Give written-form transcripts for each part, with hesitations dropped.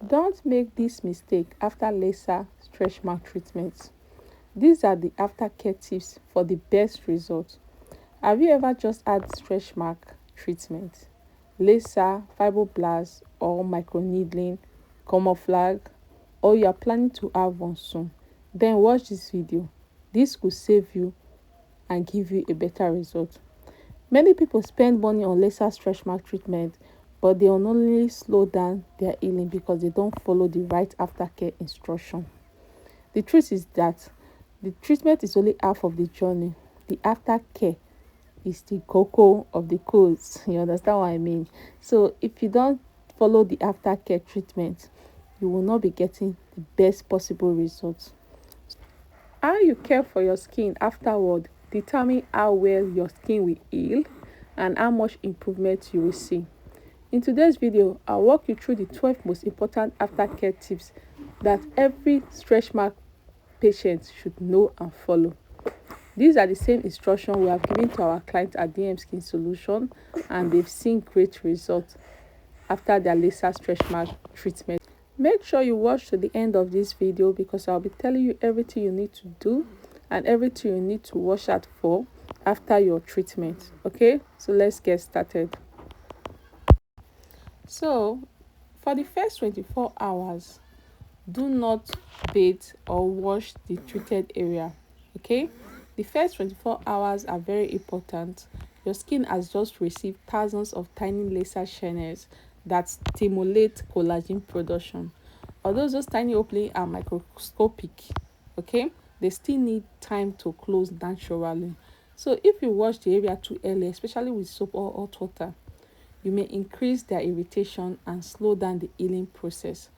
Don't make this mistake after laser stretch mark treatment. These are the aftercare tips for the best results. Have you ever just had stretch mark treatment, laser, fibroblast, or microneedling, camouflage, or you are planning to have one soon? Then watch this video. This could save you and give you a better result. Many people spend money on laser stretch mark treatment, but they will only slow down their healing because they don't follow the right aftercare instruction. The truth is that the treatment is only half of the journey. The aftercare is the cocoa of the coals. You understand what I mean? So if you don't follow the aftercare treatment, you will not be getting the best possible results. How you care for your skin afterward determine how well your skin will heal and how much improvement you will see. In today's video, I'll walk you through the 12 most important aftercare tips that every stretch mark patient should know and follow. These are the same instructions we have given to our clients at DMskinSolution, and they've seen great results after their laser stretch mark treatment. Make sure you watch to the end of this video because I'll be telling you everything you need to do and everything you need to watch out for after your treatment. Okay, so let's get started. So for the first 24 hours, do not bathe or wash the treated area. Okay, the first 24 hours are very important. Your skin has just received thousands of tiny laser channels that stimulate collagen production. Although those tiny openings are microscopic, okay, they still need time to close naturally. So if you wash the area too early, especially with soap or hot water, you may increase their irritation and slow down the healing process.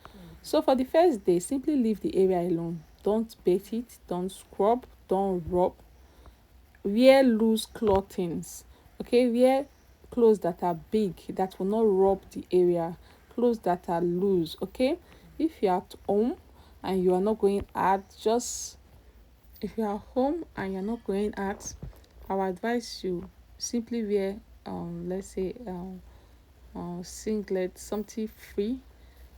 So for the first day, simply leave the area alone. Don't bathe it, don't scrub, don't rub. Wear loose clothings. Okay, wear clothes that are big, that will not rub the area. Clothes that are loose. Okay, if you're at home and you are not going out, if you are home and you're not going out, I would advise you simply wear let's say singlet, something free,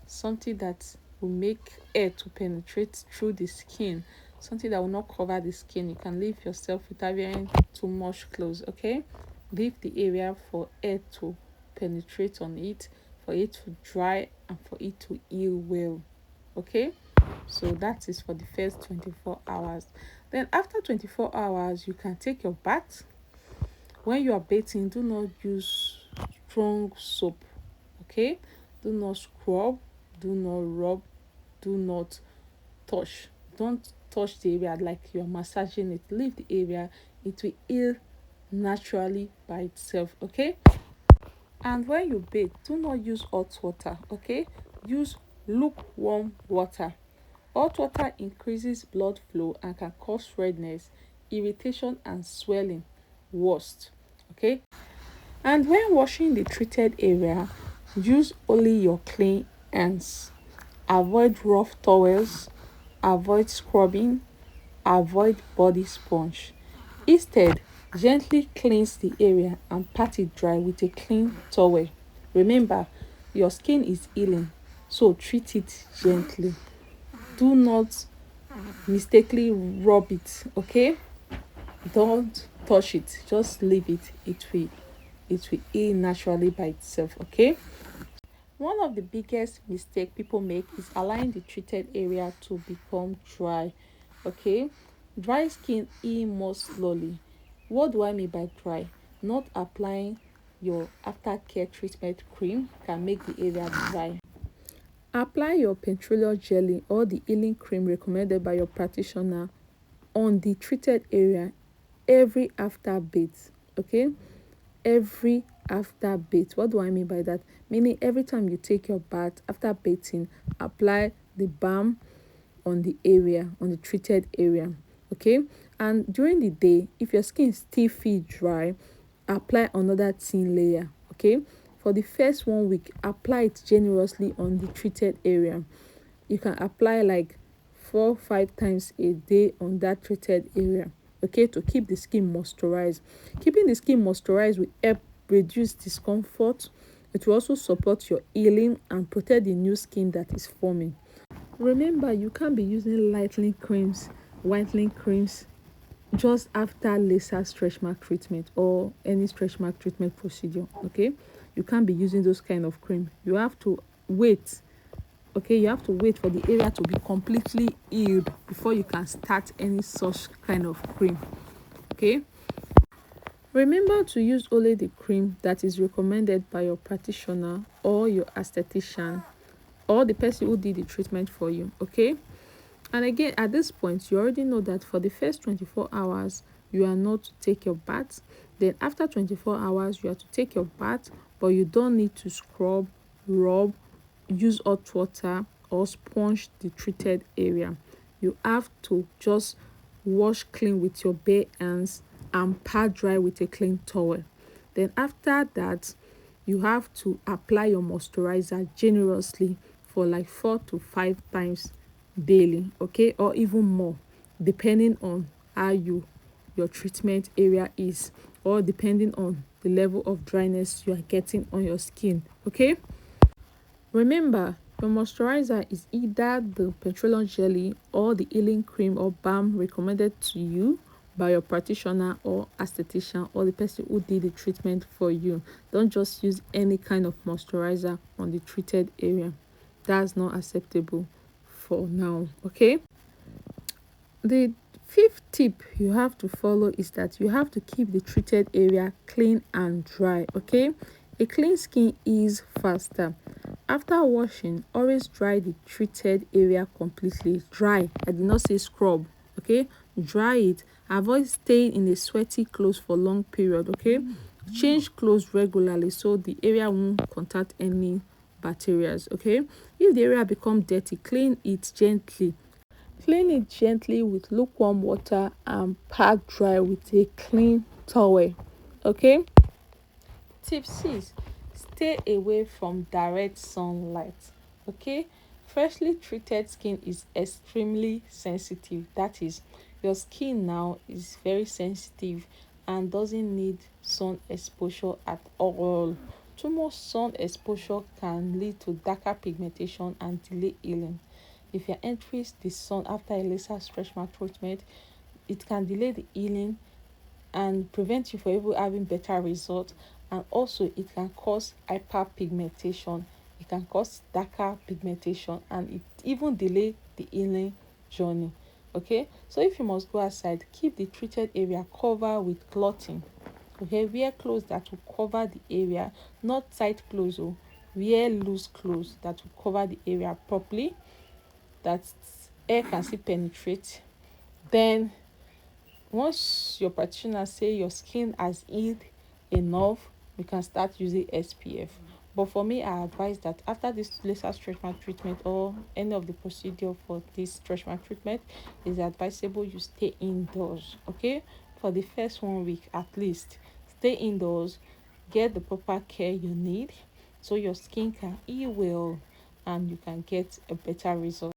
something that will make air to penetrate through the skin, something that will not cover the skin. You can leave yourself without wearing too much clothes. Okay, leave the area for air to penetrate on it, for it to dry and for it to heal well. Okay, so that is for the first 24 hours. Then after 24 hours, you can take your bath. When you are bathing, do not use strong soap. Okay, do not scrub, do not rub, do not touch. Don't touch the area like you're massaging it. Leave the area, it will heal naturally by itself. Okay, and when you bathe, do not use hot water. Okay, use lukewarm water. Hot water increases blood flow and can cause redness, irritation, and swelling. Worst. Okay, and when washing the treated area, use only your clean hands. Avoid rough towels, avoid scrubbing, avoid body sponge. Instead, gently cleanse the area and pat it dry with a clean towel. Remember, your skin is healing, so treat it gently. Do not mistakenly rub it. Okay, don't touch it, just leave it. It will heal naturally by itself. Okay, one of the biggest mistake people make is allowing the treated area to become dry. Okay, dry skin heal more slowly. What do I mean by dry? Not applying your aftercare treatment cream can make the area dry. Apply your petroleum jelly or the healing cream recommended by your practitioner on the treated area every after bath. Okay, every after bath. What do I mean by that? Meaning every time you take your bath after bathing, apply the balm on the area, on the treated area. Okay, and during the day, if your skin still feel dry, apply another thin layer. Okay, for the first 1 week, apply it generously on the treated area. You can apply like 4 5 times a day on that treated area. Okay, to keep the skin moisturized. Keeping the skin moisturized will help reduce discomfort, It will also support your healing and protect the new skin that is forming. Remember, you can't be using whitening creams just after laser stretch mark treatment or any stretch mark treatment procedure. Okay, you can't be using those kind of cream. You have to wait. Okay, you have to wait for the area to be completely healed before you can start any such kind of cream. Okay, remember to use only the cream that is recommended by your practitioner or your esthetician or the person who did the treatment for you. Okay, and again, at this point, you already know that for the first 24 hours you are not to take your bath. Then after 24 hours you are to take your bath, but you don't need to scrub, rub, use hot water or sponge the treated area. You have to just wash clean with your bare hands and pat dry with a clean towel. Then after that, you have to apply your moisturizer generously for like 4 to 5 times daily, okay, or even more, depending on how your treatment area is, or depending on the level of dryness you are getting on your skin. Okay, remember, your moisturizer is either the petroleum jelly or the healing cream or balm recommended to you by your practitioner or esthetician or the person who did the treatment for you. Don't just use any kind of moisturizer on the treated area. That's not acceptable for now. Okay, the fifth tip you have to follow is that you have to keep the treated area clean and dry. Okay, a clean skin is faster. After washing, always dry the treated area completely. Dry, I did not say scrub. Okay, dry it. Avoid staying in a sweaty clothes for long period. Okay, change clothes regularly so the area won't contact any bacteria. Okay, if the area become dirty, clean it gently. Clean it gently with lukewarm water and pat dry with a clean towel. Okay, tip 6, stay away from direct sunlight. Okay, freshly treated skin is extremely sensitive. That is, your skin now is very sensitive and doesn't need sun exposure at all. Too much sun exposure can lead to darker pigmentation and delay healing. If you're entering the sun after a laser stretch mark treatment, it can delay the healing and prevent you from even having better results, and also it can cause hyperpigmentation. It can cause darker pigmentation and it even delay the healing journey. Okay, so if you must go outside, keep the treated area covered with clothing. Okay, wear clothes that will cover the area, not tight clothes. Oh, wear loose clothes that will cover the area properly, that air can still penetrate. Then once your practitioner say your skin has healed enough, you can start using SPF. But for me, I advise that after this laser stretch mark treatment or any of the procedure for this stretch mark treatment, it's advisable you stay indoors. Okay, for the first 1 week at least, stay indoors, get the proper care you need so your skin can heal well and you can get a better result.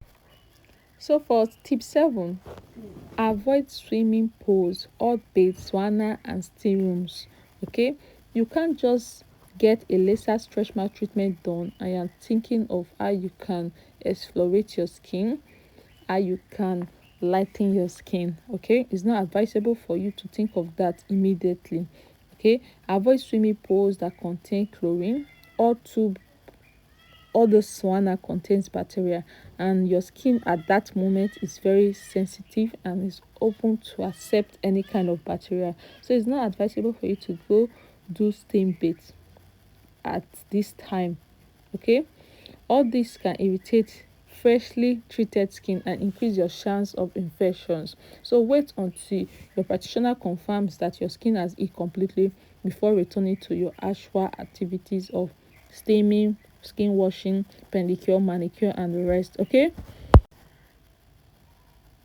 So for tip 7, avoid swimming pools, hot baths, sauna and steam rooms. Okay, you can't just get a laser stretch mark treatment done and you're thinking of how you can exfoliate your skin, how you can lighten your skin. Okay, it's not advisable for you to think of that immediately. Okay, avoid swimming pools that contain chlorine or tube. All the sauna contains bacteria and your skin at that moment is very sensitive and is open to accept any kind of bacteria, so it's not advisable for you to go do steam bath at this time. Okay, all this can irritate freshly treated skin and increase your chance of infections, so wait until your practitioner confirms that your skin has healed completely before returning to your actual activities of steaming, skin washing, pedicure, manicure and the rest. Okay,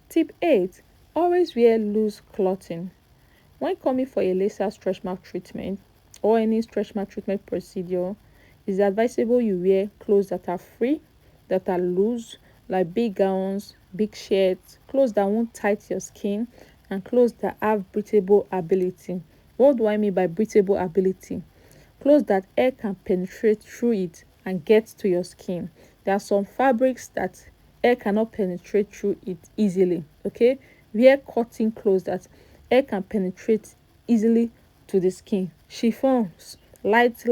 tip 8, always wear loose clothing. When coming for a laser stretch mark treatment or any stretch mark treatment procedure, it's advisable you wear clothes that are free, that are loose, like big gowns, big shirts, clothes that won't tight your skin, and clothes that have breathable ability. What do I mean by breathable ability? clothes that air can penetrate through it and get to your skin. There are some fabrics that air cannot penetrate through it easily. Okay, wear cotton clothes that air can penetrate easily to the skin. Chiffons, light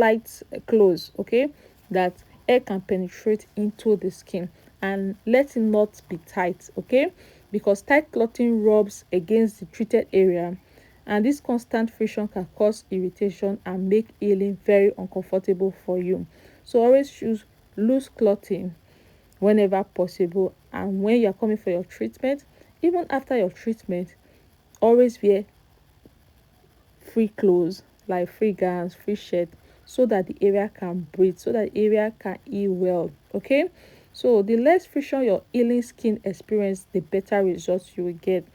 clothes, okay, that air can penetrate into the skin, and let it not be tight, okay, because tight clothing rubs against the treated area, and this constant friction can cause irritation and make healing very uncomfortable for you. So always choose loose clothing whenever possible, and when you are coming for your treatment, even after your treatment, always wear free clothes like free gowns, free shirt, so that the area can breathe, so that the area can heal well. Okay, so the less friction your healing skin experience, the better results you will get.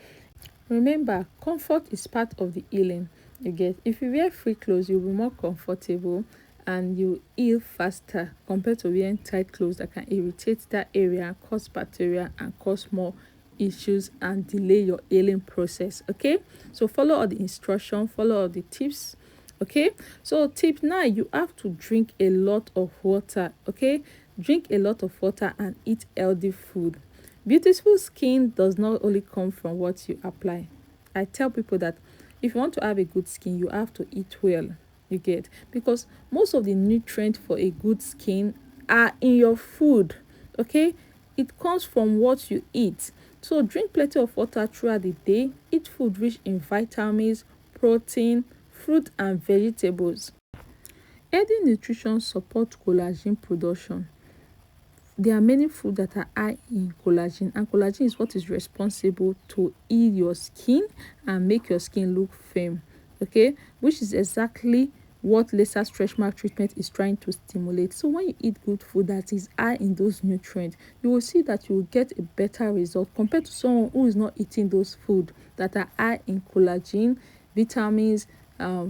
Remember, comfort is part of the healing. You get, if you wear free clothes, you'll be more comfortable and you heal faster compared to wearing tight clothes that can irritate that area, cause bacteria, and cause more issues and delay your healing process. Okay, so follow all the instructions, follow all the tips. Okay, so tip 9, you have to drink a lot of water. Okay, drink a lot of water and eat healthy food. Beautiful skin does not only come from what you apply. I tell people that if you want to have a good skin, you have to eat well. You get, because most of the nutrients for a good skin are in your food. Okay, it comes from what you eat. So drink plenty of water throughout the day. Eat food rich in vitamins, protein, fruit and vegetables. Healthy nutrition supports collagen production. There are many foods that are high in collagen, and collagen is what is responsible to heal your skin and make your skin look firm. Okay, which is exactly what laser stretch mark treatment is trying to stimulate. So when you eat good food that is high in those nutrients, you will see that you will get a better result compared to someone who is not eating those food that are high in collagen, vitamins,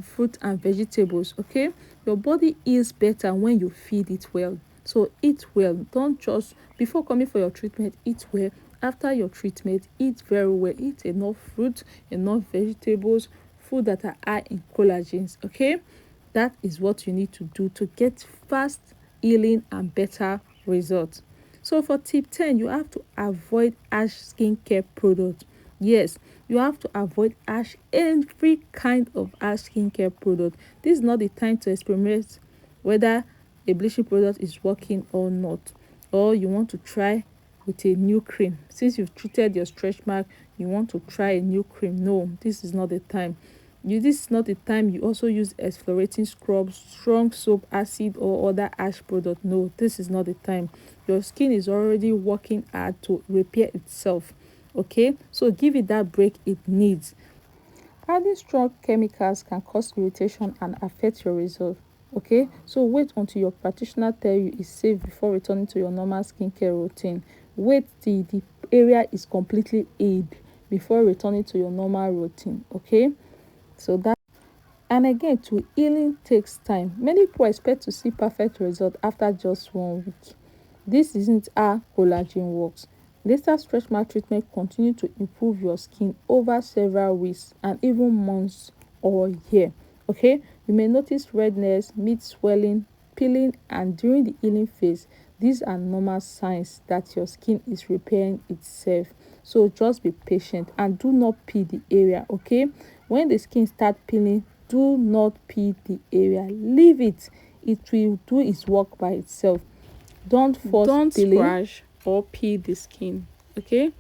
fruit and vegetables. Okay, your body heals better when you feed it well. So eat well. Don't just, before coming for your treatment, eat well. After your treatment, eat very well. Eat enough fruit, enough vegetables, food that are high in collagens. Okay, that is what you need to do to get fast healing and better results. So for tip 10, you have to avoid harsh skincare products. Yes, you have to avoid every kind of harsh skincare product. This is not the time to experiment whether a bleaching product is working or not, or you want to try with a new cream. Since you've treated your stretch mark, you want to try a new cream. No, this is not the time. This is not the time you also use exfoliating scrub, strong soap, acid or other harsh product. No, this is not the time. Your skin is already working hard to repair itself. Okay, so give it that break it needs. Adding strong chemicals can cause irritation and affect your results. Okay, so wait until your practitioner tell you it's safe before returning to your normal skincare routine. Wait till the area is completely healed before returning to your normal routine. Okay, so that, and again, to healing takes time. Many people expect to see perfect result after just 1 week. This isn't how collagen works. Laser stretch mark treatment continue to improve your skin over several weeks and even months or year. Okay, you may notice redness, mid swelling, peeling, and during the healing phase, these are normal signs that your skin is repairing itself. So just be patient and do not peel the area. Okay, when the skin start peeling, do not peel the area. Leave it. It will do its work by itself. Don't peeling scratch or peel the skin. Okay,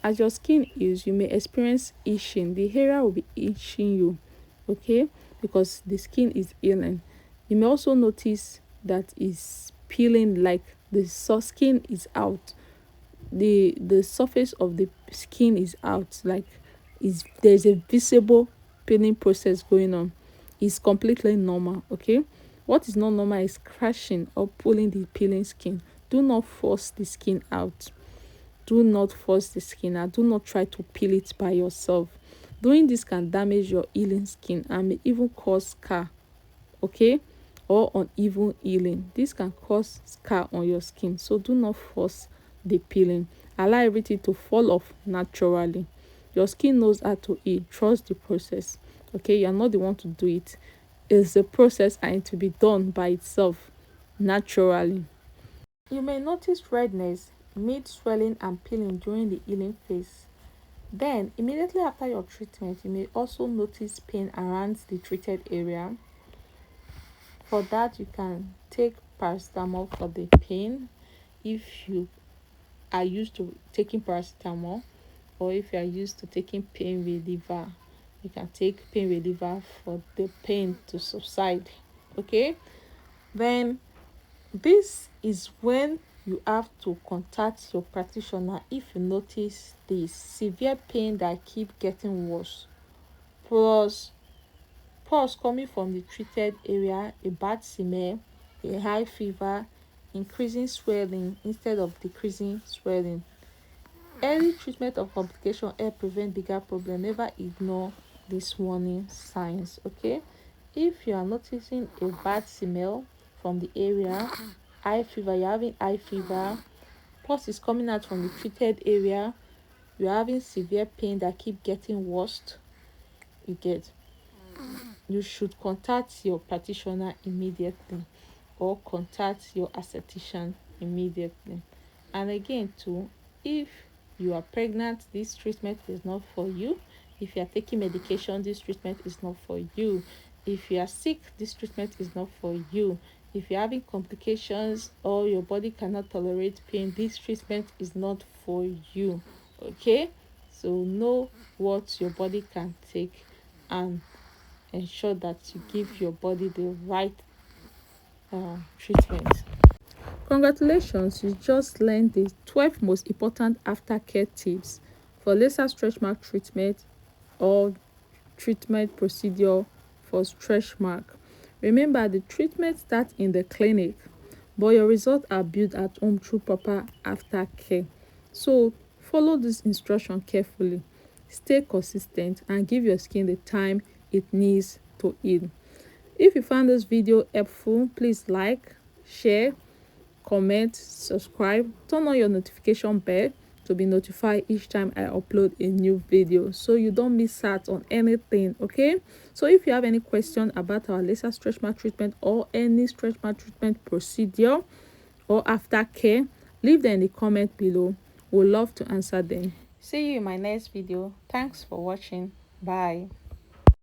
as your skin is, you may experience itching. The area will be itching you. Okay, because the skin is healing. You may also notice that is peeling, like the skin is out, the surface of the skin is out, like is there's a visible peeling process going on. It's completely normal. Okay, what is not normal is crashing or pulling the peeling skin. Do not force the skin out. Do not force the skin out. Do not try to peel it by yourself. Doing this can damage your healing skin and may even cause scar. Okay, or uneven healing. This can cause scar on your skin, so do not force the peeling. Allow everything to fall off naturally. Your skin knows how to heal. Trust the process. Okay, you are not the one to do it. is a process and it will be done by itself naturally. You may notice redness, mid swelling and peeling during the healing phase. Then, immediately after your treatment, you may also notice pain around the treated area. For that, you can take paracetamol for the pain if you are used to taking paracetamol, or if you are used to taking pain reliever, you can take pain reliever for the pain to subside. Okay, then this is when you have to contact your practitioner if you notice the severe pain that keep getting worse, plus pus coming from the treated area, a bad smell, a high fever, increasing swelling instead of decreasing swelling. Early treatment of complication help prevent bigger problem. Never ignore these warning signs. Okay, if you are noticing a bad smell from the area, high fever, you're having high fever, pus is coming out from the treated area, you're having severe pain that keep getting worse, you should contact your practitioner immediately, or contact your aesthetician immediately. And again too, if you are pregnant, this treatment is not for you. If you are taking medication, this treatment is not for you. If you are sick, this treatment is not for you. If you're having complications or your body cannot tolerate pain, this treatment is not for you. Okay, so know what your body can take and ensure that you give your body the right treatment. Congratulations, you just learned the 12 most important aftercare tips for laser stretch mark treatment or treatment procedure for stretch mark. Remember, the treatment starts in the clinic, but your results are built at home through proper aftercare. So follow this instruction carefully, stay consistent, and give your skin the time it needs to heal. If you found this video helpful, please like, share, comment, subscribe, turn on your notification bell to be notified each time I upload a new video so you don't miss out on anything. Okay, so if you have any question about our laser stretch mark treatment or any stretch mark treatment procedure or aftercare, leave them in the comment below. We'll love to answer them. See you in my next video. Thanks for watching. Bye.